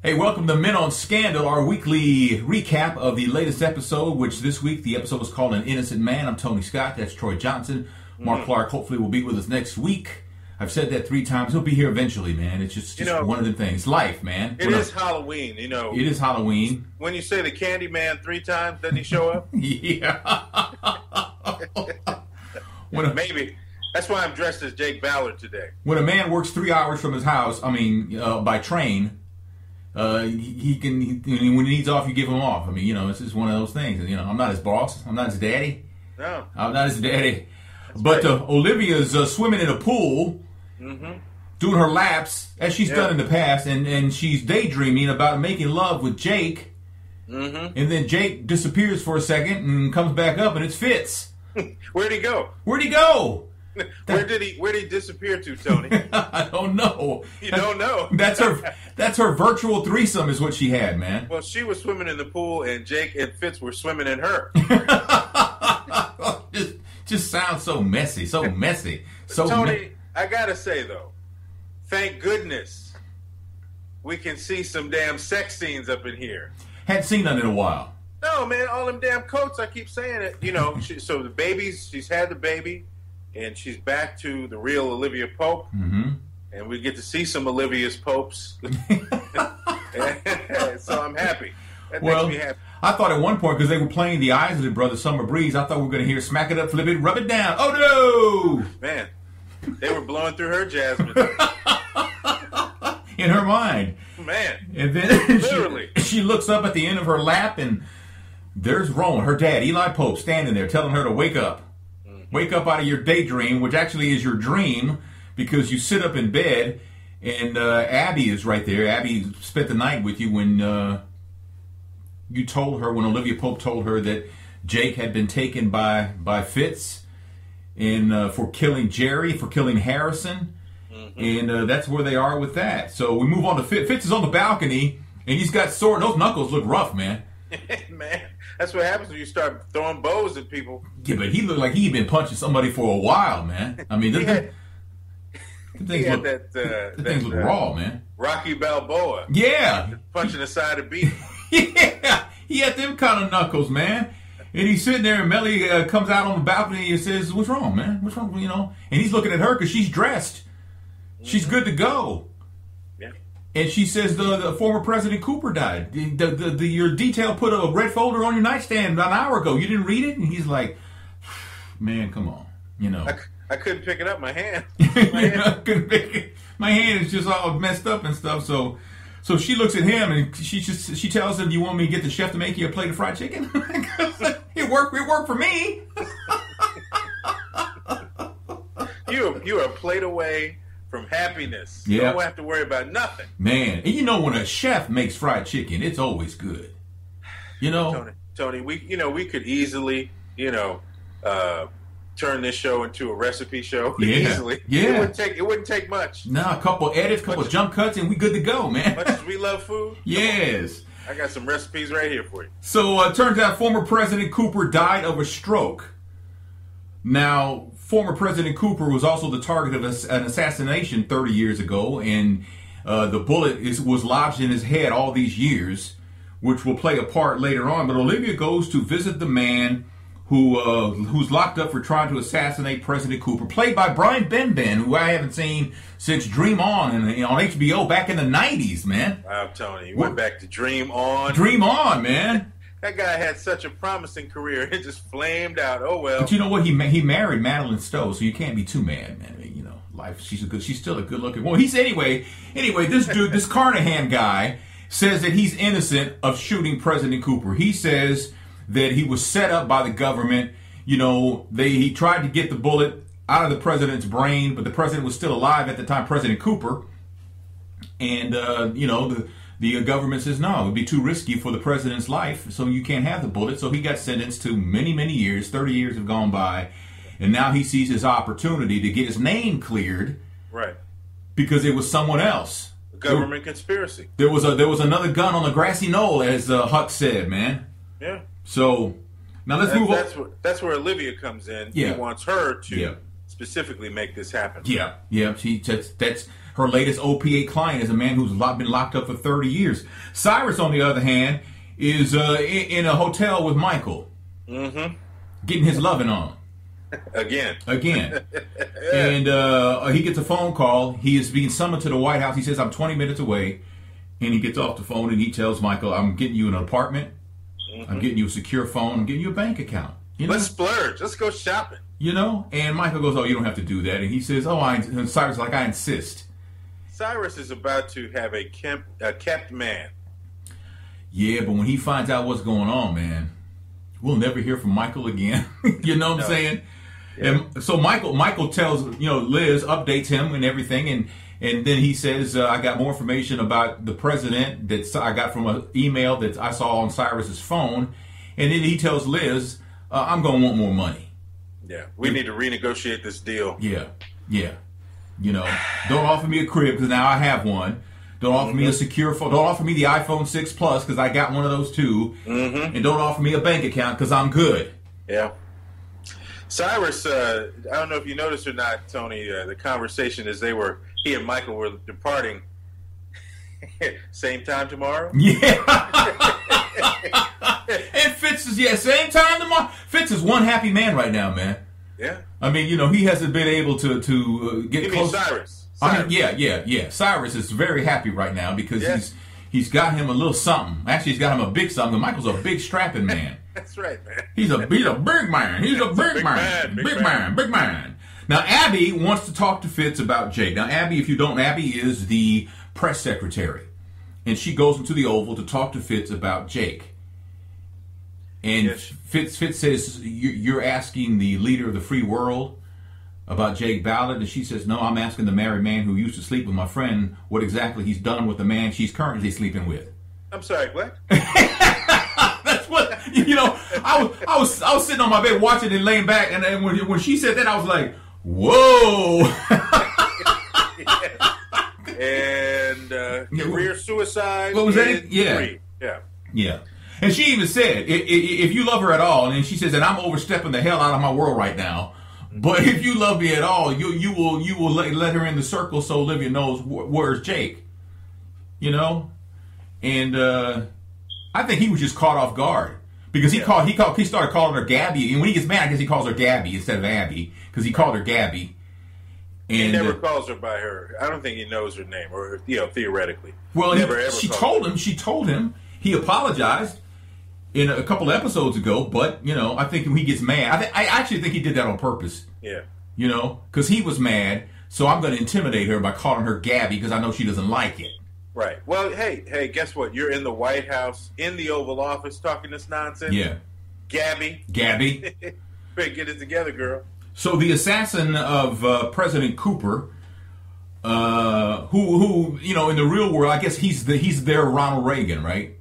Hey, welcome to Men on Scandal, our weekly recap of the latest episode, which this week, the episode was called An Innocent Man. I'm Tony Scott. That's Troy Johnson. Mark Clark hopefully will be with us next week. I've said that 3 times. He'll be here eventually, man. It's just one of the things. Life, man. It is Halloween, you know. It is Halloween. When you say the Candy Man 3 times, doesn't he show up? Yeah. Maybe. That's why I'm dressed as Jake Ballard today. When a man works 3 hours from his house, by train, when he needs off, you give him off. It's just one of those things. I'm not his boss. I'm not his daddy. No. I'm not his daddy. That's but right. Olivia's swimming in a pool, doing her laps, as she's done in the past, and she's daydreaming about making love with Jake. And then Jake disappears for a second and comes back up, and it's Fitz. Where'd he go? Where'd he go? Where did he disappear to, Tony? I don't know. You don't know. That's her virtual threesome is what she had, man. Well, she was swimming in the pool, and Jake and Fitz were swimming in her. just sounds so messy, so messy. So Tony, I gotta say though, thank goodness we can see some damn sex scenes up in here. Hadn't seen none in a while. No, man, all them damn coats. I keep saying it. So the baby's, she's had the baby, and she's back to the real Olivia Pope, and we get to see some Olivia's Popes. So I'm happy. That makes me happy. I thought at one point, because they were playing the Isley Brothers Summer Breeze, I thought we were going to hear Smack It Up, Flip It, Rub It Down. Oh, no! Man, they were blowing through her jasmine. In her mind. Man. And then literally. she looks up at the end of her lap, and there's Rowan, her dad, Eli Pope, standing there telling her to wake up. Wake up out of your daydream, which actually is your dream, because you sit up in bed, and Abby is right there. Abby spent the night with you when when Olivia Pope told her that Jake had been taken by Fitz for killing Jerry, for killing Harrison. And that's where they are with that. So we move on to Fitz. Fitz is on the balcony, and he's got sword. Those knuckles look rough, man. Man, that's what happens when you start throwing bows at people. Yeah, but he looked like he'd been punching somebody for a while, man. The things look raw, man. Rocky Balboa. Yeah. Punching the side of beef. Yeah. He had them kind of knuckles, man. And he's sitting there, and Melly comes out on the balcony and says, "What's wrong, man? What's wrong?" And he's looking at her because she's dressed. She's good to go. Yeah. And she says the former President Cooper died. Your detail put a red folder on your nightstand an hour ago. You didn't read it? And he's like, man, come on. I couldn't pick it up. My hand. I couldn't pick it. My hand is just all messed up and stuff. So she looks at him and she tells him, "You want me to get the chef to make you a plate of fried chicken?" It worked for me. You're a plate away from happiness. Yeah. You don't have to worry about nothing. Man, and when a chef makes fried chicken, it's always good. Tony, we could easily, turn this show into a recipe show. Yeah. Easily. Yeah. It wouldn't take much. Nah, a couple edits, couple jump cuts, and we good to go, man. Much as we love food. Yes. I got some recipes right here for you. So it turns out former President Cooper died of a stroke. Now, former President Cooper was also the target of an assassination 30 years ago, and the bullet was lodged in his head all these years, which will play a part later on. But Olivia goes to visit the man who's locked up for trying to assassinate President Cooper, played by Brian Benben, who I haven't seen since Dream On on HBO back in the 90s, man. Wow, Tony, you went back to Dream On. Dream On, man. That guy had such a promising career. It just flamed out. Oh, well. But you know what? He married Madeline Stowe, so you can't be too mad, man. Life. She's still a good looking woman. Anyway, this dude, this Carnahan guy, says that he's innocent of shooting President Cooper. He says that he was set up by the government. He tried to get the bullet out of the president's brain, but the president was still alive at the time, President Cooper. And the government says, no, it would be too risky for the president's life, so you can't have the bullet. So he got sentenced to many, many years. 30 years have gone by. And now he sees his opportunity to get his name cleared. Right. Because it was someone else. A government conspiracy. There was another gun on the grassy knoll, as Huck said, man. Yeah. So, now let's move on. That's where Olivia comes in. Yeah. He wants her to specifically make this happen. Yeah. her latest OPA client is a man who's been locked up for 30 years. Cyrus, on the other hand, is in a hotel with Michael, getting his loving on. Again. And he gets a phone call. He is being summoned to the White House. He says, I'm 20 minutes away. And he gets off the phone and he tells Michael, I'm getting you an apartment. I'm getting you a secure phone. I'm getting you a bank account. You know? Let's splurge. Let's go shopping. You know? And Michael goes, oh, you don't have to do that. And he says, and Cyrus is like, I insist. Cyrus is about to have a kept man. Yeah, but when he finds out what's going on, man, we'll never hear from Michael again. You know what I'm saying? Yeah. And so Michael tells, Liz, updates him and everything. And then he says, I got more information about the president that I got from an email that I saw on Cyrus's phone. And then he tells Liz, I'm going to want more money. Yeah, we need to renegotiate this deal. Yeah. Don't offer me a crib because now I have one. Don't offer me a secure phone. Don't offer me the iPhone 6 Plus because I got one of those too. And don't offer me a bank account because I'm good. Yeah. Cyrus, I don't know if you noticed or not, Tony, the conversation as he and Michael were departing. Same time tomorrow? Yeah. And Fitz is, same time tomorrow. Fitz is one happy man right now, man. Yeah. I mean, he hasn't been able to get close. Cyrus. I mean, yeah. Cyrus is very happy right now because he's got him a little something. Actually, he's got him a big something. Michael's a big strapping man. That's right, man. He's a big man. He's a big man. Big man. Now, Abby wants to talk to Fitz about Jake. Now, Abby is the press secretary. And she goes into the Oval to talk to Fitz about Jake. And Fitz says, you're asking the leader of the free world about Jake Ballard? And she says, no, I'm asking the married man who used to sleep with my friend what exactly he's done with the man she's currently sleeping with. I'm sorry, what? That's what, I was sitting on my bed watching it, laying back, and then when she said that, I was like, whoa. And career suicide. What was that? Yeah. And she even said, if you love her at all, and she says, and I'm overstepping the hell out of my world right now, but if you love me at all, you will let her in the circle so Olivia knows where's Jake. And I think he was just caught off guard because he started calling her Gabby, and when he gets mad, I guess he calls her Gabby instead of Abby because he called her Gabby. And he never calls her by her. I don't think he knows her name, or theoretically. Well, she told him. He apologized in a couple of episodes ago, but I think when he gets mad, I actually think he did that on purpose. Yeah. Because he was mad, so I'm going to intimidate her by calling her Gabby because I know she doesn't like it. Right. Well, hey, guess what? You're in the White House, in the Oval Office, talking this nonsense. Yeah. Gabby. Better get it together, girl. So the assassin of President Cooper, who in the real world, I guess he's their Ronald Reagan, right?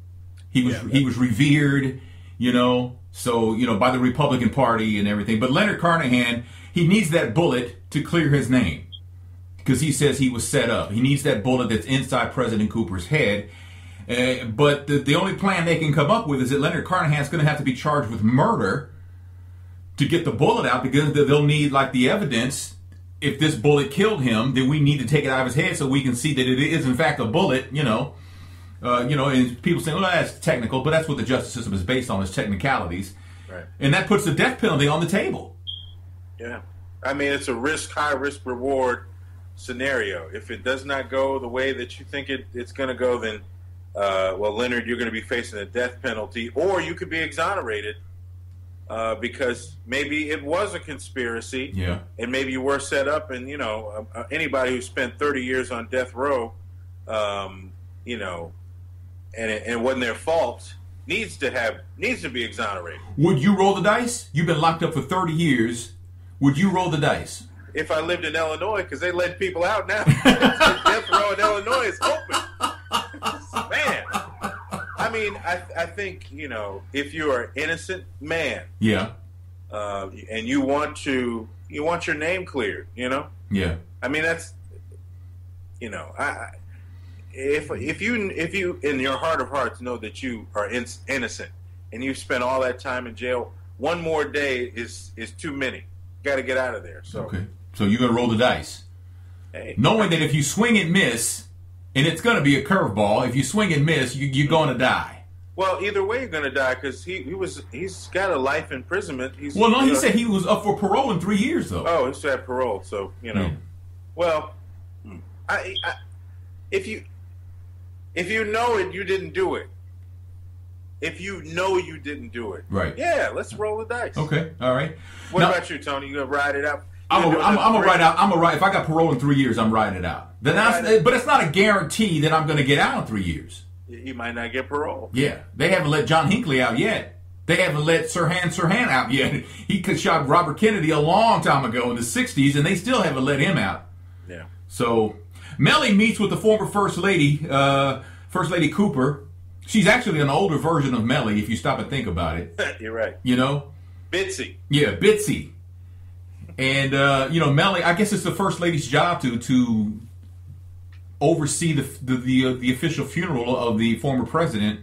He was revered, so by the Republican Party and everything. But Leonard Carnahan, he needs that bullet to clear his name because he says he was set up. He needs that bullet that's inside President Cooper's head. But the only plan they can come up with is that Leonard Carnahan's going to have to be charged with murder to get the bullet out because they'll need the evidence. If this bullet killed him, then we need to take it out of his head so we can see that it is in fact a bullet. And people say, well, that's technical, but that's what the justice system is based on, is technicalities. Right. And that puts the death penalty on the table. Yeah. I mean, it's a high risk reward scenario. If it does not go the way that you think it's going to go, then, Leonard, you're going to be facing a death penalty, or you could be exonerated because maybe it was a conspiracy. Yeah. And maybe you were set up, and, anybody who spent 30 years on death row, and it wasn't their fault, needs to be exonerated. Would you roll the dice? You've been locked up for 30 years. Would you roll the dice? If I lived in Illinois, because they let people out now. Death row in Illinois is open. Man. I mean, I think, if you are an innocent man. Yeah. And you want your name cleared, Yeah. I mean, that's, If you in your heart of hearts know that you are innocent and you've spent all that time in jail, one more day is too many. Got to get out of there. So okay, so you're gonna roll the dice. Hey. Knowing that if you swing and miss, and it's going to be a curveball, if you swing and miss, you're going to die. Well, either way, you're going to die because he's got a life imprisonment. He said he was up for parole in 3 years, though. Oh, he's had parole, so Well, if you know it, you didn't do it. If you know you didn't do it, right? Yeah, let's roll the dice. Okay, all right. What about you, Tony? You gonna ride it out? I'm gonna ride out. If I got parole in 3 years, I'm riding it out. But it's not a guarantee that I'm gonna get out in 3 years. You might not get parole. Yeah, they haven't let John Hinckley out yet. They haven't let Sirhan out yet. He shot Robert Kennedy a long time ago in the 60s, and they still haven't let him out. Yeah. So Mellie meets with the former First Lady Cooper. She's actually an older version of Mellie, if you stop and think about it. You're right. Bitsy. Yeah, Bitsy. And, Mellie, I guess it's the First Lady's job to oversee the official funeral of the former president.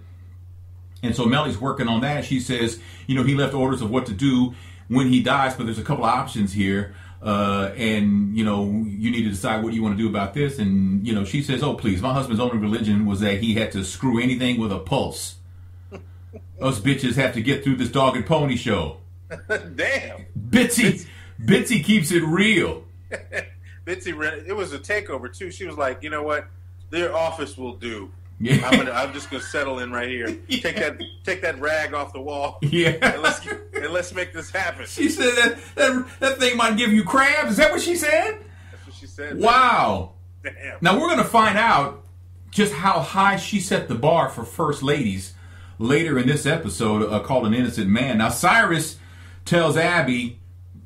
And so Mellie's working on that. She says, he left orders of what to do when he dies, but there's a couple of options here. And you need to decide what you want to do about this. And, she says, oh, please, my husband's only religion was that he had to screw anything with a pulse. Us bitches have to get through this dog and pony show. Damn. Bitsy keeps it real. Bitsy, it was a takeover, too. She was like, you know what? Their office will do. Yeah. I'm just gonna settle in right here. Yeah. Take that rag off the wall. Yeah. And let's make this happen. She said that thing might give you crabs. Is that what she said? That's what she said. Wow. Damn. Now we're gonna find out just how high she set the bar for first ladies later in this episode called An Innocent Man. Now Cyrus tells Abby,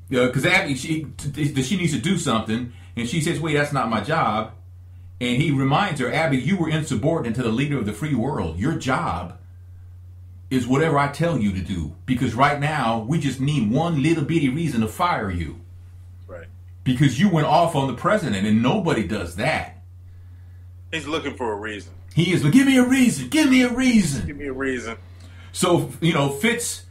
because Abby she needs to do something, and she says, "Wait, that's not my job." And he reminds her, Abby, you were insubordinate to the leader of the free world. Your job is whatever I tell you to do. Because right now, we just need one little bitty reason to fire you. Right. Because you went off on the president, and nobody does that. He's looking for a reason. He is, give me a reason. Give me a reason. Give me a reason. So, Fitz,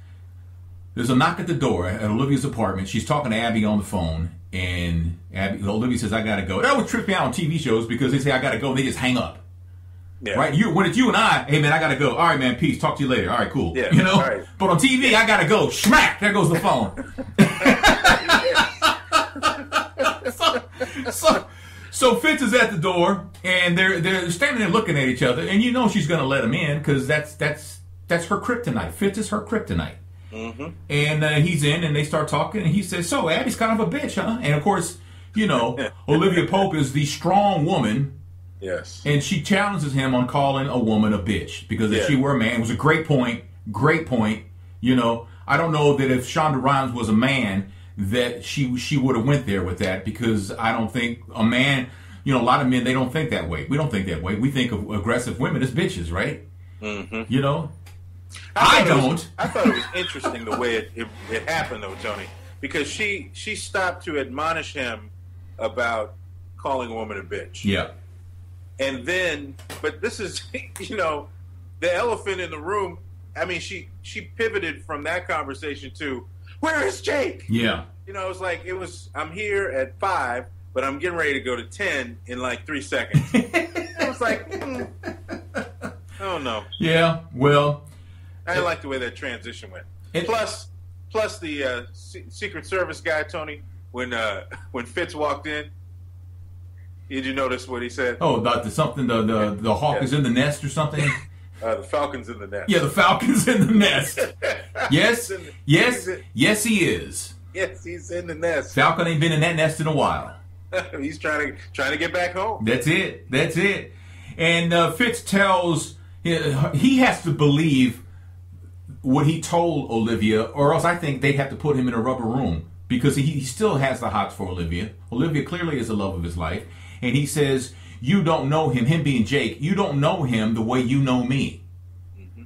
there's a knock at the door at Olivia's apartment. She's talking to Abby on the phone. And Olivia says, I got to go. That would trip me out on TV shows because they say, I got to go. And they just hang up. Yeah. Right? When it's you and I, hey, man, I got to go. All right, man, peace. Talk to you later. All right, cool. Yeah, All right. But on TV, I got to go. Smack. There goes the phone. So Fitz is at the door, and they're standing there looking at each other. And she's going to let him in because that's her kryptonite. Fitz is her kryptonite. Mm-hmm. And he's in, and they start talking, and he says, so, Abby's kind of a bitch, huh? And, of course, Olivia Pope is the strong woman. Yes. And she challenges him on calling a woman a bitch. Because if she were a man, it was a great point. Great point. I don't know that if Shonda Rhimes was a man, that she would have went there with that. Because I don't think a man, a lot of men, they don't think that way. We don't think that way. We think of aggressive women as bitches, right? Mm-hmm. I don't. I thought it was interesting the way it happened, though, Tony, because she stopped to admonish him about calling a woman a bitch. Yeah. And then, but this is, the elephant in the room. I mean, she pivoted from that conversation to, where is Jake? Yeah. I'm here at 5, but I'm getting ready to go to 10 in like 3 seconds. I was like, I don't know. Yeah, well. I didn't like the way that transition went. Plus the Secret Service guy, Tony, when Fitz walked in, did you notice what he said? Oh, about the hawk is in the nest or something? The falcon's in the nest. Yeah, the falcon's in the nest. Yes, yes, he is. Yes, he's in the nest. Falcon ain't been in that nest in a while. He's trying to get back home. That's it. And Fitz tells he has to believe what he told Olivia, or else I think they'd have to put him in a rubber room because he still has the hots for Olivia. Olivia clearly is the love of his life. And he says, you don't know him being Jake, you don't know him the way you know me. Mm-hmm.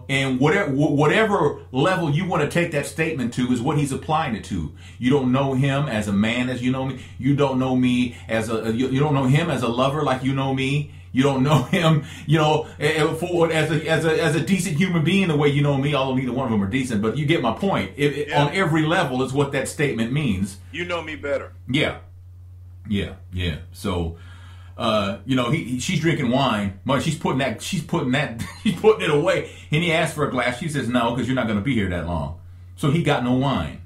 And whatever level you want to take that statement to is what he's applying it to. You don't know him as a man as you know me. You don't know me as you don't know him as a lover like you know me. You don't know him, as a decent human being the way you know me, although neither one of them are decent. But you get my point. On every level is what that statement means. You know me better. Yeah. Yeah, yeah. So, she's drinking wine, but she's putting she's putting it away. And he asked for a glass. She says no, because you're not going to be here that long. So he got no wine.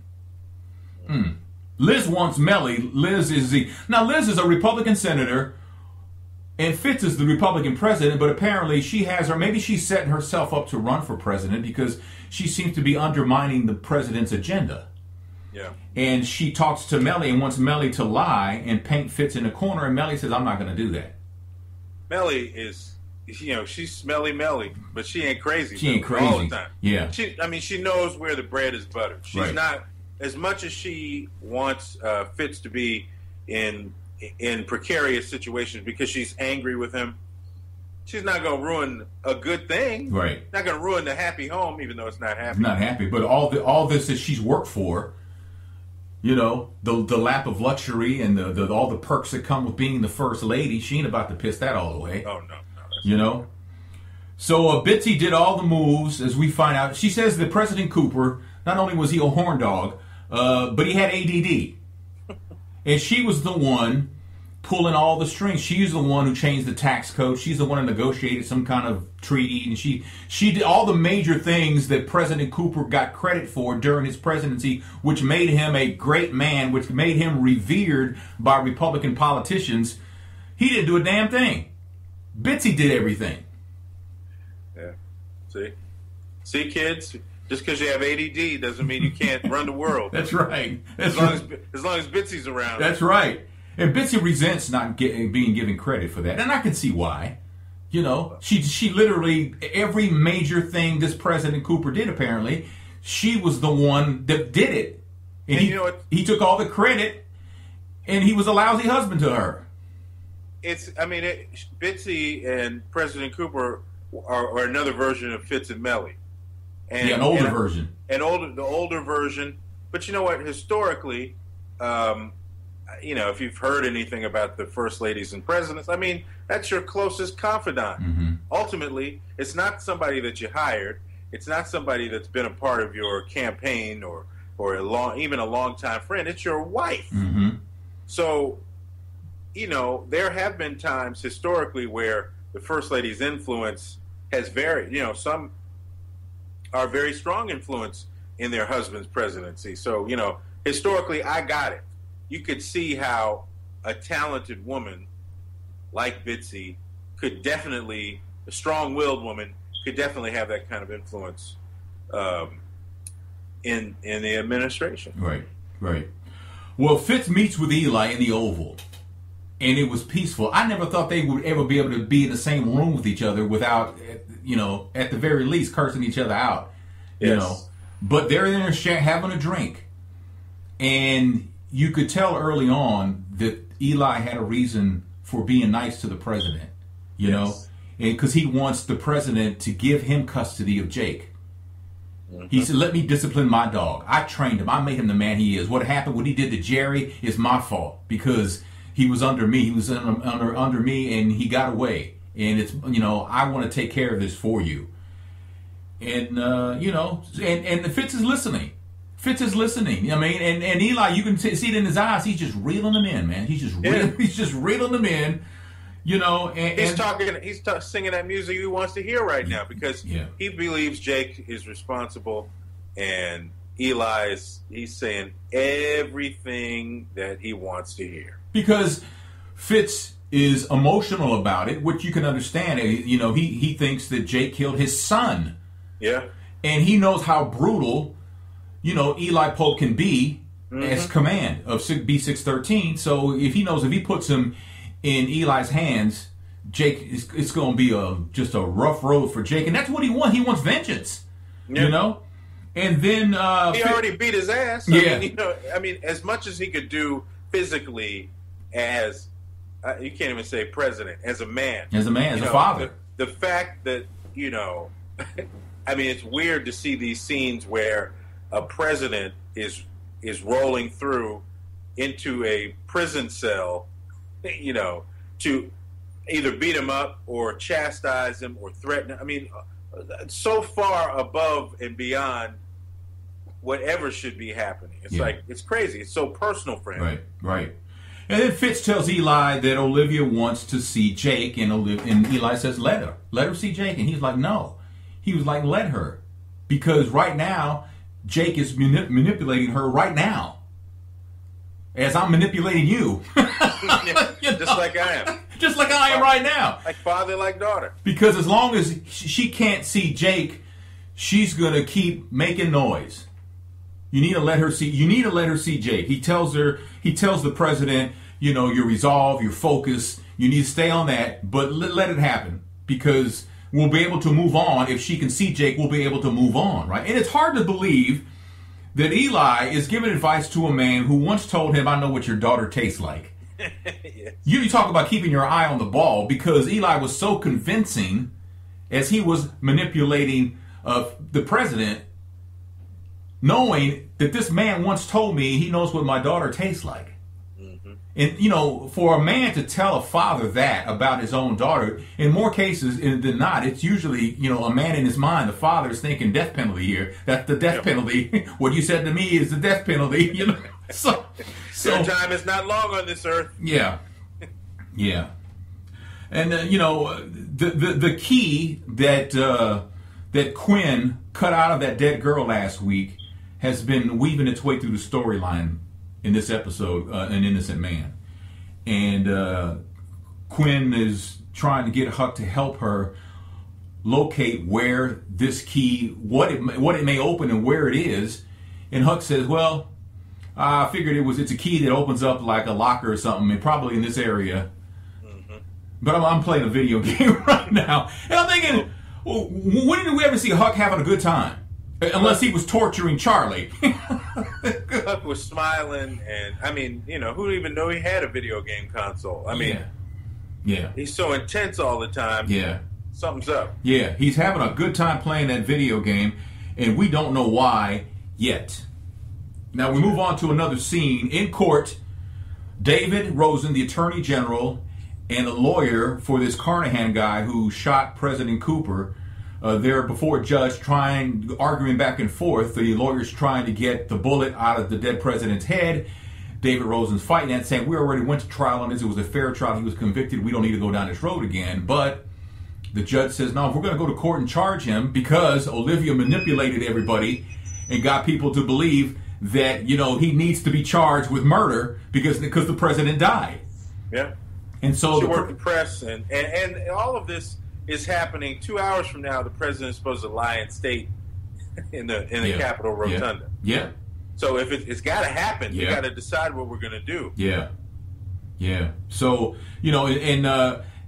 Liz wants Mellie. Liz is a Republican senator, and Fitz is the Republican president. But apparently, maybe she's setting herself up to run for president because she seems to be undermining the president's agenda. Yeah. And she talks to Mellie and wants Mellie to lie and paint Fitz in a corner, and Mellie says, I'm not going to do that. Mellie is, she's smelly Mellie, but she ain't crazy. She ain't crazy. All the time. Yeah. She knows where the bread is buttered. She's not, as much as she wants Fitz to be in precarious situations because she's angry with him, she's not going to ruin a good thing. Right. Not going to ruin the happy home, even though it's not happy. Not happy, but all this that she's worked for, the lap of luxury and all the perks that come with being the first lady, she ain't about to piss that all away. Oh, no. So Bitsy did all the moves, as we find out. She says that President Cooper, not only was he a horn dog, but he had ADD. And she was the one pulling all the strings. She's the one who changed the tax code. She's the one who negotiated some kind of treaty. And she did all the major things that President Cooper got credit for during his presidency, which made him a great man, which made him revered by Republican politicians. He didn't do a damn thing. Bitsy did everything. Yeah. See, kids? Just because you have ADD doesn't mean you can't run the world. That's right. As long as Bitsy's around. That's right. And Bitsy resents not being given credit for that. And I can see why. She literally, every major thing this President Cooper did, apparently, she was the one that did it. And he took all the credit, and he was a lousy husband to her. Bitsy and President Cooper are another version of Fitz and Mellie. An older version. The older version. But you know what? Historically, if you've heard anything about the first ladies and presidents, that's your closest confidant. Mm-hmm. Ultimately, it's not somebody that you hired. It's not somebody that's been a part of your campaign or even a longtime friend. It's your wife. Mm-hmm. So, there have been times historically where the first lady's influence has varied. Some are very strong influence in their husband's presidency. So, historically, I got it. You could see how a talented woman like Bitsy a strong-willed woman, could definitely have that kind of influence in the administration. Right. Well, Fitz meets with Eli in the Oval, and it was peaceful. I never thought they would ever be able to be in the same room with each other without, at the very least, cursing each other out. Yes. But they're in there having a drink, and you could tell early on that Eli had a reason for being nice to the president, Yes. and because he wants the president to give him custody of Jake. Mm-hmm. He said, let me discipline my dog. I trained him. I made him the man he is. What happened, what he did to Jerry is my fault because he was under me. He was under me, and he got away. And it's, I want to take care of this for you. And, and Fitz is listening. And Eli, you can see it in his eyes. He's just reeling them in, man. He's just reeling them in, He's singing that music he wants to hear right now because he believes Jake is responsible, and he's saying everything that he wants to hear. Because Fitz is emotional about it, which you can understand. He thinks that Jake killed his son. Yeah. And he knows how brutal, Eli Pope can be as command of B613. So if he puts him in Eli's hands, Jake, it's going to be just a rough road for Jake. And that's what he wants. He wants vengeance, And then... he already beat his ass. As much as he could do physically as... you can't even say president, as a man. As a father. The fact that, it's weird to see these scenes where a president is rolling through into a prison cell, to either beat him up or chastise him or threaten him. So far above and beyond whatever should be happening. It's like, it's crazy. It's so personal for him. Right. And then Fitz tells Eli that Olivia wants to see Jake, and Eli says, let her see Jake. And he's like, no. He was like, let her. Because right now, Jake is manipulating her right now. As I'm manipulating you. Just like I am. Just like I am right now. Like father, like daughter. Because as long as she can't see Jake, she's going to keep making noise. You need to let her see Jake. He tells the president, your resolve, your focus, you need to stay on that, but let it happen, because we'll be able to move on. If she can see Jake, we'll be able to move on, right? And it's hard to believe that Eli is giving advice to a man who once told him, I know what your daughter tastes like. Yes. You talk about keeping your eye on the ball, because Eli was so convincing as he was manipulating the president, knowing that this man once told me he knows what my daughter tastes like. Mm-hmm. And, for a man to tell a father that about his own daughter, in more cases than not, it's usually, a man in his mind, the father is thinking death penalty here. That's the death penalty. What you said to me is the death penalty, So your time is not long on this earth. Yeah. Yeah. And, the key that Quinn cut out of that dead girl last week has been weaving its way through the storyline in this episode, An Innocent Man. And Quinn is trying to get Huck to help her locate where this key, what it may open and where it is. And Huck says, well, I figured it's a key that opens up like a locker or something, and probably in this area. Mm-hmm. But I'm playing a video game right now. And I'm thinking, when did we ever see Huck having a good time? Unless he was torturing Charlie. Huck was smiling, and who even know he had a video game console? Yeah. He's so intense all the time. Yeah. Something's up. Yeah, he's having a good time playing that video game, and we don't know why yet. Now we move on to another scene. In court, David Rosen, the Attorney General, and a lawyer for this Carnahan guy who shot President Cooper, they're before a judge arguing back and forth. The lawyer's trying to get the bullet out of the dead president's head. David Rosen's fighting that, saying, we already went to trial on this. It was a fair trial. He was convicted. We don't need to go down this road again. But the judge says, no, we're going to go to court and charge him because Olivia manipulated everybody and got people to believe that, he needs to be charged with murder because the president died. Yeah. And so she worked the press, and all of this is happening 2 hours from now. The president's supposed to lie in state in the Capitol Rotunda. Yeah. So if it's got to happen, you got to decide what we're going to do. Yeah. Yeah. So, and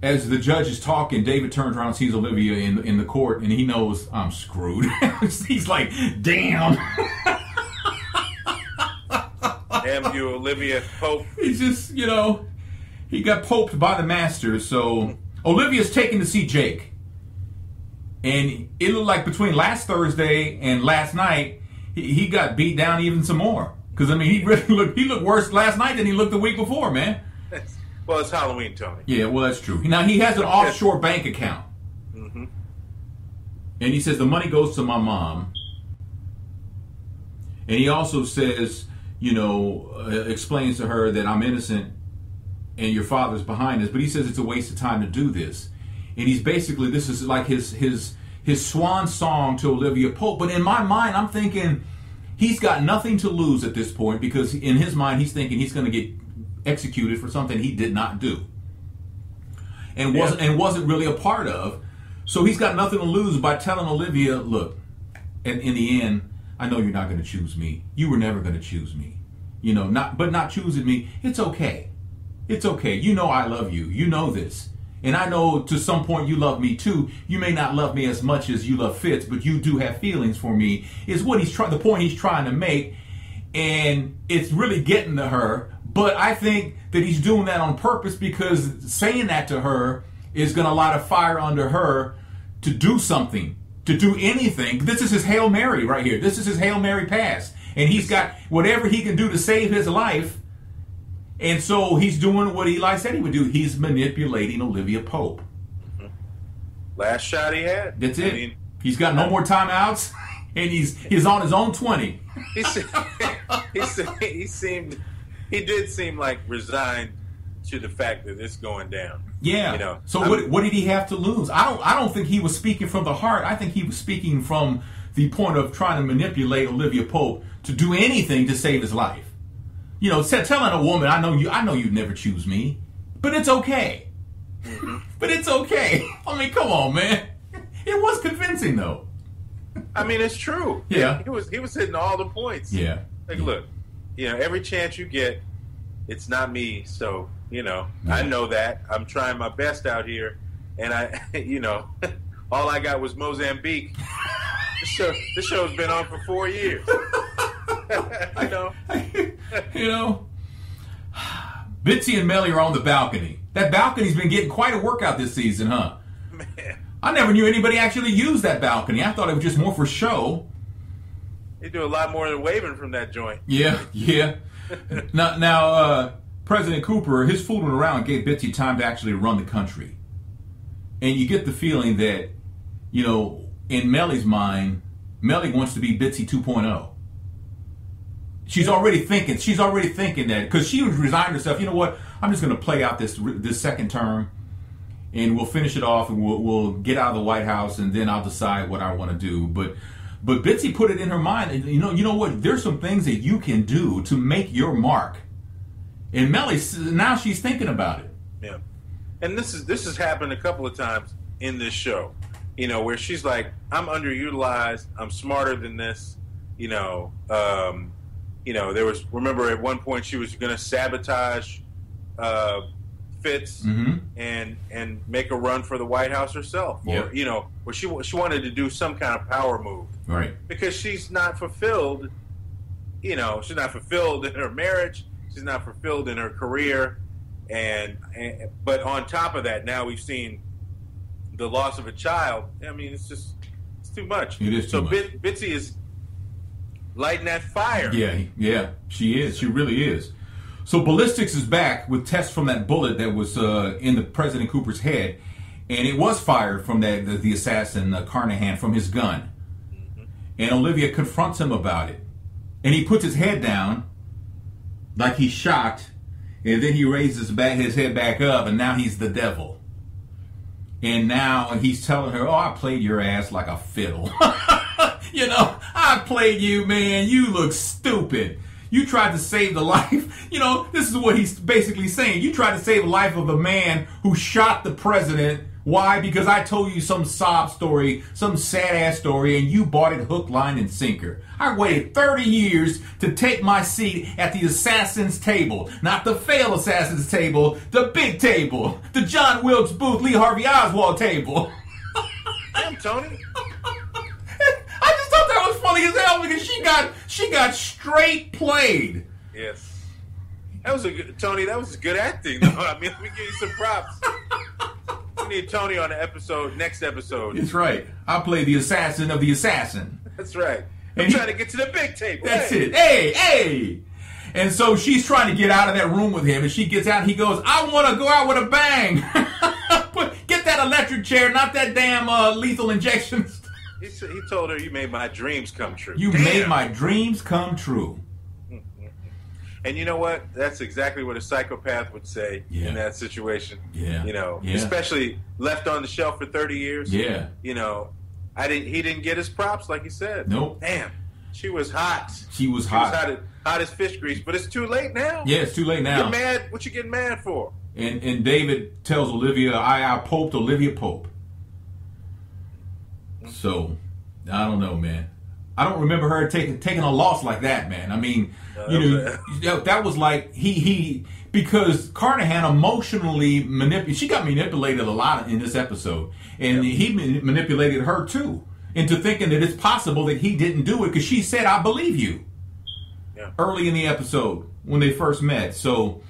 as the judge is talking, David turns around and sees Olivia in the court, and he knows I'm screwed. He's like, damn. Damn you, Olivia Pope. He's just, he got poped by the master. So Olivia's taken to see Jake. And it looked like between last Thursday and last night, he got beat down even some more. Because, he looked worse last night than he looked the week before, man. Well, it's Halloween, Tony. Yeah, well, that's true. Now, he has an offshore bank account. Mm-hmm. And he says the money goes to my mom. And he also says, explains to her that I'm innocent and your father's behind this. But he says it's a waste of time to do this. And he's basically, this is like his swan song to Olivia Pope. But in my mind, I'm thinking he's got nothing to lose at this point, because in his mind, he's thinking he's going to get executed for something he did not do and wasn't really a part of. So he's got nothing to lose by telling Olivia, look, in the end, I know you're not going to choose me. You were never going to choose me. Not choosing me. It's okay. It's okay. I love you. You know this. And I know to some point you love me too. You may not love me as much as you love Fitz, but you do have feelings for me, is what the point he's trying to make. And it's really getting to her. But I think that he's doing that on purpose, because saying that to her is going to light a fire under her to do something, to do anything. This is his Hail Mary right here. This is his Hail Mary pass. And he's got whatever he can do to save his life. And so he's doing what Eli said he would do. He's manipulating Olivia Pope. Mm-hmm. Last shot he had. That's it. He's got no more timeouts, and he's on his own 20. He seemed he did seem like resigned to the fact that it's going down. Yeah. You know. So what did he have to lose? I don't think he was speaking from the heart. I think he was speaking from the point of trying to manipulate Olivia Pope to do anything to save his life. You know, telling a woman, I know you'd never choose me, but it's okay. Mm-hmm. But it's okay. I mean, come on, man. It was convincing, though. I mean, it's true. Yeah. He was hitting all the points. Yeah. Like, look, you know, every chance you get, it's not me. So, you know, I know that. I'm trying my best out here. And I, you know, all I got was Mozambique. This show's been on for 4 years. You know? You know? Bitsy and Melly are on the balcony. That balcony's been getting quite a workout this season, huh? Man. I never knew anybody actually used that balcony. I thought it was just more for show. They do a lot more than waving from that joint. Yeah. Now, President Cooper, his fooling around gave Bitsy time to actually run the country. And you get the feeling that, you know, in Melly's mind, Melly wants to be Bitsy 2.0. She's already thinking that, because she resigned herself, you know what, I'm just going to play out this second term, and we'll finish it off, and we'll get out of the White House, and then I'll decide what I want to do. But Bitsy put it in her mind, and you know what, there's some things that you can do to make your mark. And Melly, now she's thinking about it. Yeah. And this has happened a couple of times in this show, you know, where she's like, I'm underutilized, I'm smarter than this, you know, remember at one point she was going to sabotage Fitz and make a run for the White House herself, or you know, where she wanted to do some kind of power move, right? Because she's not fulfilled, you know, she's not fulfilled in her marriage, she's not fulfilled in her career, but on top of that, now we've seen the loss of a child. I mean, it's too much. It is too much. So Bitsy is lighting that fire. Yeah, she is. She really is. So ballistics is back with tests from that bullet that was in the President Cooper's head, and it was fired from the assassin Carnahan from his gun. Mm-hmm. And Olivia confronts him about it, and he puts his head down like he's shocked, and then he raises his head back up, and now he's the devil. And now he's telling her, "Oh, I played your ass like a fiddle." You know, I played you, man. You look stupid. You tried to save the life. You know, this is what he's basically saying. You tried to save the life of a man who shot the president. Why? Because I told you some sob story, some sad-ass story, and you bought it hook, line, and sinker. I waited 30 years to take my seat at the assassin's table. Not the failed assassin's table, the big table. The John Wilkes Booth, Lee Harvey Oswald table. Damn, Tony. I just thought that was funny as hell because she got straight played. Yes. That was Tony, that was good acting, though. I mean, let me give you some props. We need Tony on the next episode. That's right. I play the assassin of the assassin. That's right. I'm trying to get to the big table. That's it. Hey! And so she's trying to get out of that room with him, and she gets out, and he goes, I want to go out with a bang. Get that electric chair, not that damn lethal injection. He told her, you made my dreams come true. You made my dreams come true. And you know what? That's exactly what a psychopath would say in that situation. Yeah. You know, especially left on the shelf for 30 years. Yeah. You know, he didn't get his props like he said. Nope. Damn. She was hot. She was hot. Hot as fish grease, but it's too late now. Yeah, it's too late now. You're mad. What you getting mad for? And David tells Olivia, I poped Olivia Pope. So, I don't know, man. I don't remember her taking a loss like that, man. I mean, that was like because Carnahan emotionally she got manipulated a lot in this episode, and he manipulated her too into thinking that it's possible that he didn't do it because she said, "I believe you." Yeah. Early in the episode when they first met, so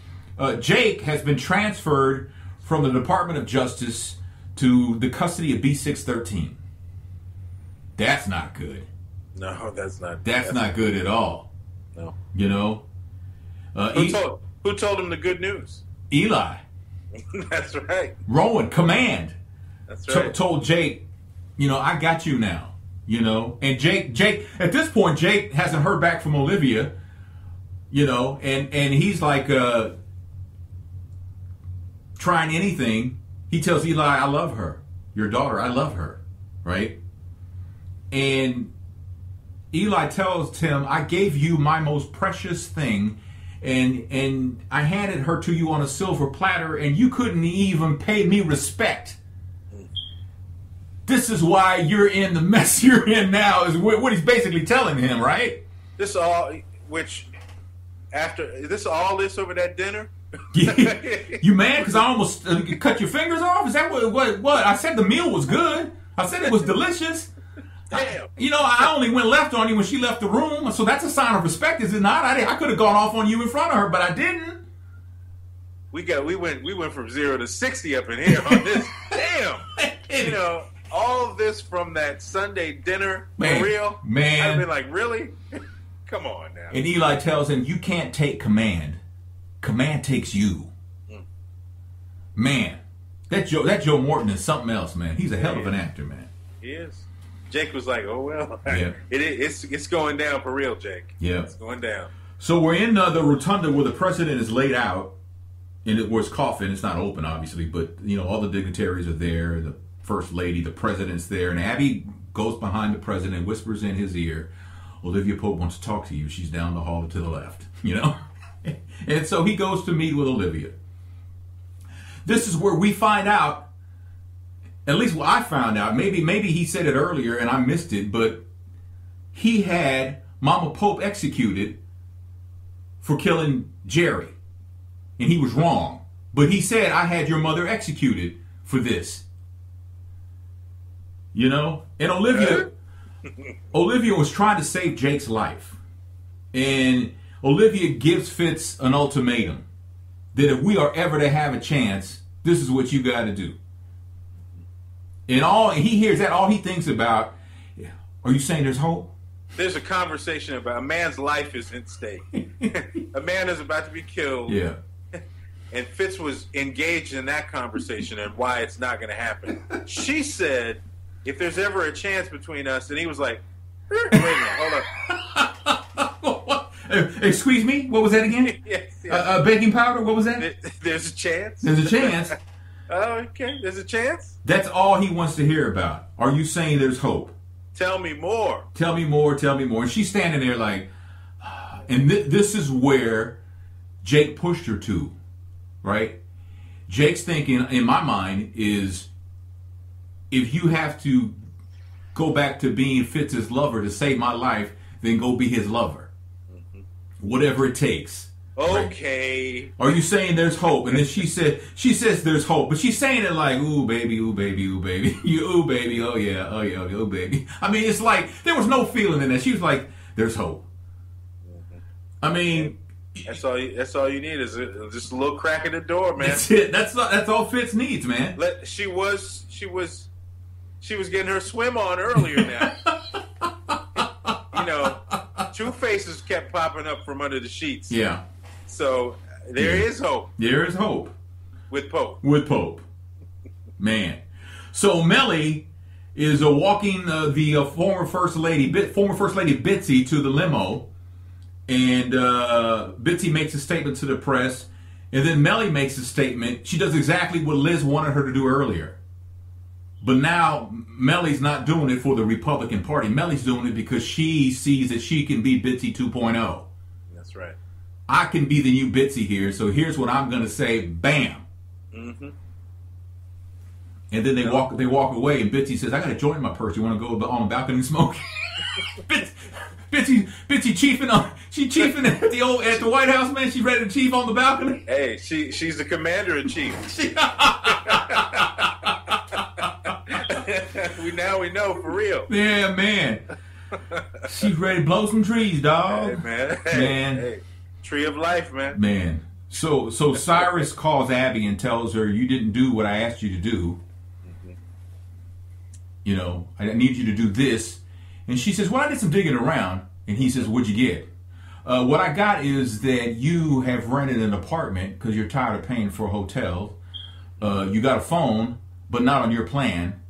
Jake has been transferred from the Department of Justice to the custody of B613. That's not good. No, that's not. That's not good at all. No. You know? Who told him the good news? Eli. That's right. Rowan, command. That's right. Told Jake, I got you now. And Jake, at this point, Jake hasn't heard back from Olivia. You know, and he's like trying anything. He tells Eli, I love her. Your daughter, I love her. Right? And Eli tells Tim, I gave you my most precious thing, and I handed her to you on a silver platter, and you couldn't even pay me respect. This is why you're in the mess you're in now, is what he's basically telling him, right? This all over that dinner? You mad because I almost cut your fingers off? Is that what? I said the meal was good. I said it was delicious. Damn. I only went left on you when she left the room, so that's a sign of respect, is it not? I could have gone off on you in front of her, but I didn't. We went from 0 to 60 up in here on this. Damn. All of this from that Sunday dinner, man, for real? Man. I've been like, really? Come on now. And Eli tells him, you can't take command. Command takes you. Man, that Joe Morton is something else, man. He's a hell of an actor, man. He is. Jake was like, oh, well, yeah. It's going down for real, Jake. Yeah. It's going down. So we're in the rotunda where the president is laid out, and where his coffin, it's not open, obviously, but, all the dignitaries are there, the First Lady, the president's there, and Abby goes behind the president, whispers in his ear, Olivia Pope wants to talk to you. She's down the hall to the left, And so he goes to meet with Olivia. This is where we find out, at least what I found out, maybe he said it earlier and I missed it, but he had Mama Pope executed for killing Jerry. And he was wrong. But he said, I had your mother executed for this. And Olivia was trying to save Jake's life. And Olivia gives Fitz an ultimatum that if we are ever to have a chance, this is what you got to do. And he hears that, all he thinks about, are you saying there's hope? There's a conversation about a man's life is at stake. A man is about to be killed. Yeah. And Fitz was engaged in that conversation and why it's not going to happen. She said, if there's ever a chance between us, and he was like, wait a minute, hold up. Excuse me? What was that again? Yes. Baking powder? What was that? There's a chance. There's a chance. Oh, okay. There's a chance? That's all he wants to hear about. Are you saying there's hope? Tell me more. Tell me more, tell me more. And she's standing there like, and this is where Jake pushed her to, right? Jake's thinking, in my mind, is if you have to go back to being Fitz's lover to save my life, then go be his lover. Mm-hmm. Whatever it takes. Okay. Right? Are you saying there's hope? And then she says there's hope, but she's saying it like, ooh baby, ooh baby, ooh baby, ooh baby, oh yeah, ooh baby. I mean, it's like there was no feeling in that. She was like, there's hope. Mm-hmm. I mean, that's all you need is just a little crack in the door, man. That's it. That's all Fitz needs, man. She was getting her swim on earlier now. Two faces kept popping up from under the sheets. Yeah. So there is hope. There is hope. With Pope. Man. So Melly is walking the former First Lady Bitsy to the limo. And Bitsy makes a statement to the press. And then Melly makes a statement. She does exactly what Liz wanted her to do earlier. But now Melly's not doing it for the Republican Party. Melly's doing it because she sees that she can be Bitsy 2.0. That's right. I can be the new Bitsy here, so here's what I'm going to say. Bam. Mm-hmm. And then they walk away, and Bitsy says, I got to join my purse. You want to go on the balcony and smoke? Bitsy chiefing at the White House, man. She's ready to chief on the balcony. Hey, she's the commander-in-chief. we know for real. Yeah, man. She's ready to blow some trees, dog. Hey, man. Hey. Tree of life, man. Man. So Cyrus calls Abby and tells her, you didn't do what I asked you to do. Mm-hmm. I need you to do this. And she says, well, I did some digging around. And he says, what'd you get? What I got is that you have rented an apartment because you're tired of paying for a hotel. You got a phone, but not on your plan.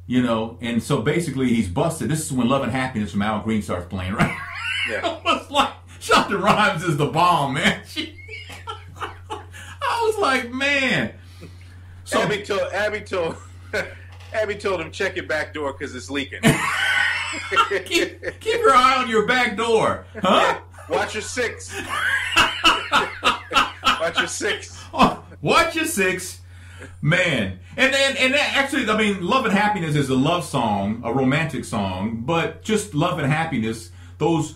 And so basically he's busted. This is when Love and Happiness from Al Green starts playing, right? Yeah. It's like Shonda Rhimes is the bomb, man. I was like, man. So Abby told him check your back door because it's leaking. keep your eye on your back door, huh? Watch your six. Watch your six. Watch your six, man. And actually, I mean, Love and Happiness is a love song, a romantic song, but just love and happiness. Those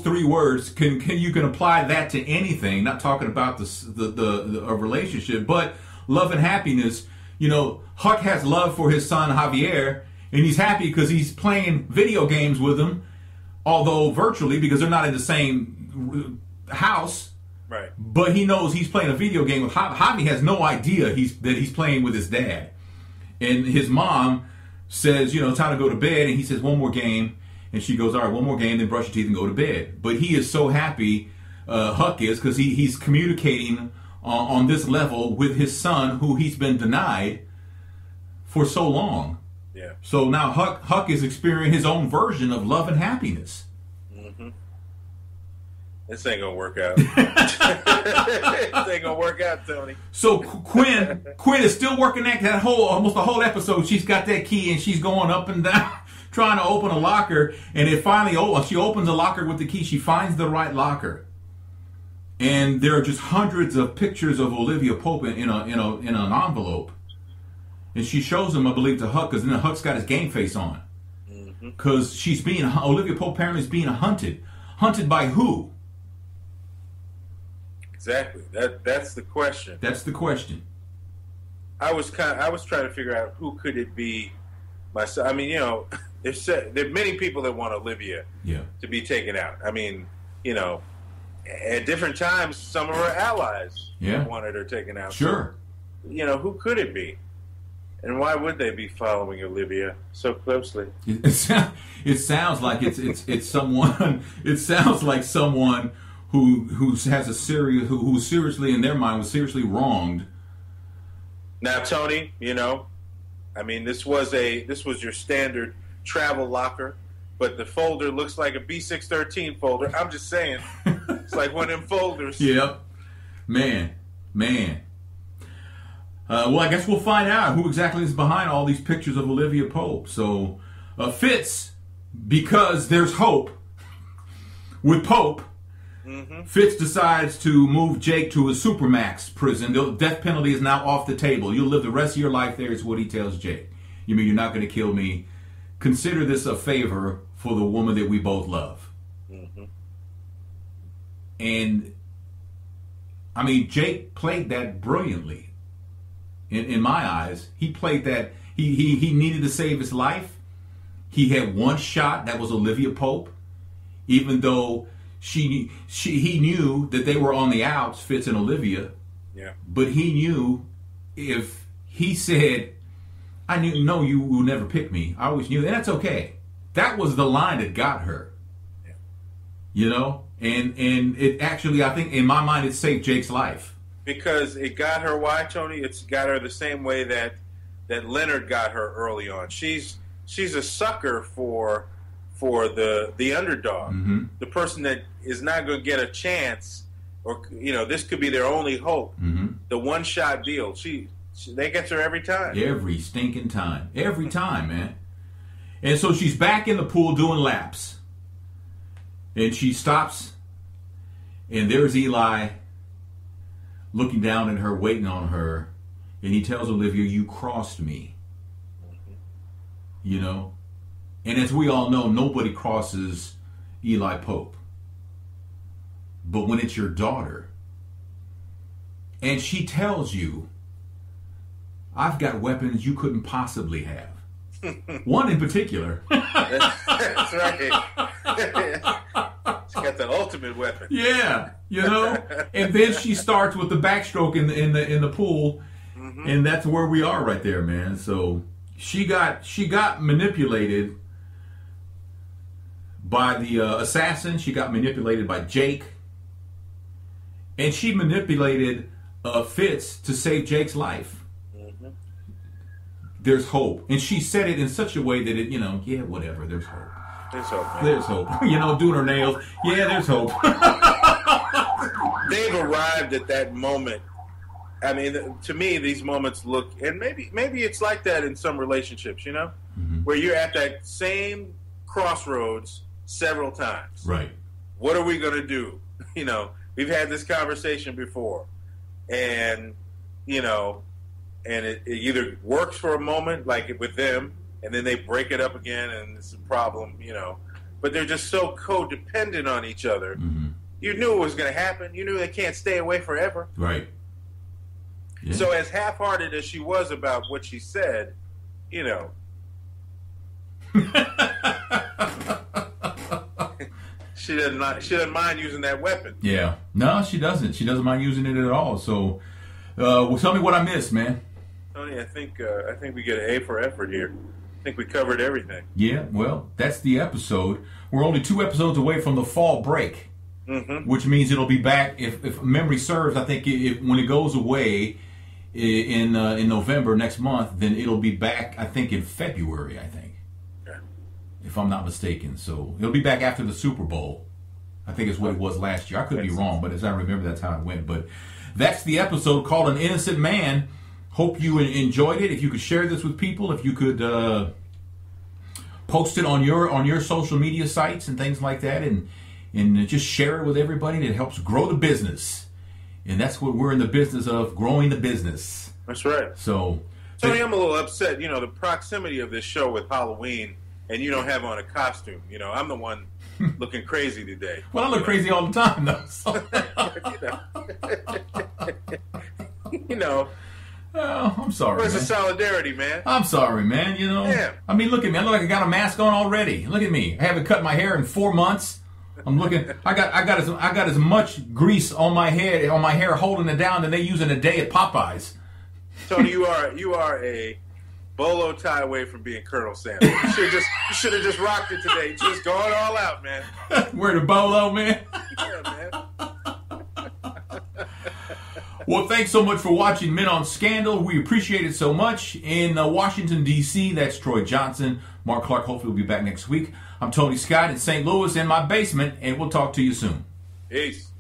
three words you can apply that to anything. Not talking about a relationship, but love and happiness. You know, Huck has love for his son Javier, and he's happy because he's playing video games with him, although virtually because they're not in the same house. Right. But he knows he's playing a video game with Javi. Has no idea that he's playing with his dad. And his mom says, you know, time to go to bed. And he says, one more game. And she goes, all right, one more game, then brush your teeth and go to bed. But he is so happy, Huck is, because he's communicating on this level with his son, who he's been denied for so long. Yeah. So now Huck is experiencing his own version of love and happiness. Mm-hmm. This ain't gonna work out. This ain't gonna work out, Tony. So Quinn is still working almost the whole episode. She's got that key and she's going up and down trying to open a locker. And it finally, she opens a locker with the key. She finds the right locker, and there are just hundreds of pictures of Olivia Pope in an envelope. And she shows them, I believe, to Huck, because then Huck's got his game face on, because Olivia Pope apparently is being hunted. Hunted by who? Exactly. That's the question. That's the question. I was trying to figure out who could it be. Myself. I mean, you know, there are many people that want Olivia to be taken out. I mean, you know, at different times, some of her allies wanted her taken out. Sure. So, you know, who could it be? And why would they be following Olivia so closely? It sounds like it's someone. It sounds like someone who has who's seriously, in their mind, was seriously wronged. Now, Tony, you know, I mean, this was your standard travel locker, but the folder looks like a B613 folder. I'm just saying, it's like one of them folders. Yep, man. Well, I guess we'll find out who exactly is behind all these pictures of Olivia Pope. So, Fitz, because there's hope with Pope, Fitz decides to move Jake to a supermax prison. The death penalty is now off the table. You'll live the rest of your life there, is what he tells Jake. You mean you're not going to kill me? Consider this a favor for the woman that we both love. And, I mean, Jake played that brilliantly. In my eyes, he played that. He needed to save his life. He had one shot. That was Olivia Pope. Even though he knew that they were on the outs, Fitz and Olivia. Yeah. But he knew if he said, "No, you will never pick me," I always knew, and that's okay. That was the line that got her. Yeah. You know, and it actually, I think, in my mind, it saved Jake's life. Because it got her. Why, Tony? It's got her the same way that Leonard got her early on. She's a sucker for the underdog, the person that is not going to get a chance, or you know, this could be their only hope. The one shot deal. They gets her every time. Every stinking time. Every time, man. And so she's back in the pool doing laps, and she stops, and there's Eli looking down at her, waiting on her, and he tells Olivia, "You crossed me." You know? And as we all know, nobody crosses Eli Pope. But when it's your daughter, and she tells you, "I've got weapons you couldn't possibly have." One in particular. That's right. She's got the ultimate weapon. Yeah, you know. And then she starts with the backstroke in the pool, and that's where we are right there, man. So she got manipulated by the assassin. She got manipulated by Jake, and she manipulated Fitz to save Jake's life. There's hope, and she said it in such a way that it, you know, yeah, whatever. There's hope. There's hope, man. There's hope. You know, doing her nails. Yeah, there's hope. they've arrived at that moment. I mean, to me, these moments look, and maybe it's like that in some relationships, you know, where you're at that same crossroads several times. Right. What are we going to do? You know, we've had this conversation before, and you know, and it either works for a moment, like with them, and then they break it up again, and it's a problem, you know. But they're just so codependent on each other. You knew it was going to happen. You knew they can't stay away forever. Right. Yeah. So as half-hearted as she was about what she said, you know, she doesn't mind using that weapon. Yeah. No, she doesn't. She doesn't mind using it at all. So, well, tell me what I missed, man. Tony, I think we get an A for effort here. I think we covered everything. Yeah. Well, that's the episode. We're only 2 episodes away from the fall break, which means it'll be back. If memory serves, I think when it goes away in November next month, then it'll be back. I think in February. I think, if I'm not mistaken. So it'll be back after the Super Bowl. I think is what it was last year. I could be wrong, but as I remember, that's how it went. But that's the episode called "An Innocent Man." Hope you enjoyed it. If you could share this with people, if you could post it on your social media sites and things like that, and just share it with everybody. It helps grow the business. And that's what we're in the business of, growing the business. That's right. So, Tony, I'm a little upset. You know, the proximity of this show with Halloween, and you don't have on a costume. You know, I'm the one looking crazy today. Well, I look crazy all the time, though. So. You know. Oh, I'm sorry. Where's the solidarity, man? I'm sorry, man. You know. Yeah. I mean, look at me. I look like I got a mask on already. Look at me. I haven't cut my hair in 4 months. I'm looking. I got as much grease on my hair holding it down than they use in a day at Popeyes. Tony, you are a bolo tie away from being Colonel Sanders. You should have just rocked it today. Just going all out, man. Wear the bolo, man. Yeah, man. Well, thanks so much for watching Men on Scandal. We appreciate it so much. In Washington, D.C., that's Troy Johnson. Mark Clark hopefully will be back next week. I'm Tony Scott in St. Louis in my basement, and we'll talk to you soon. Peace.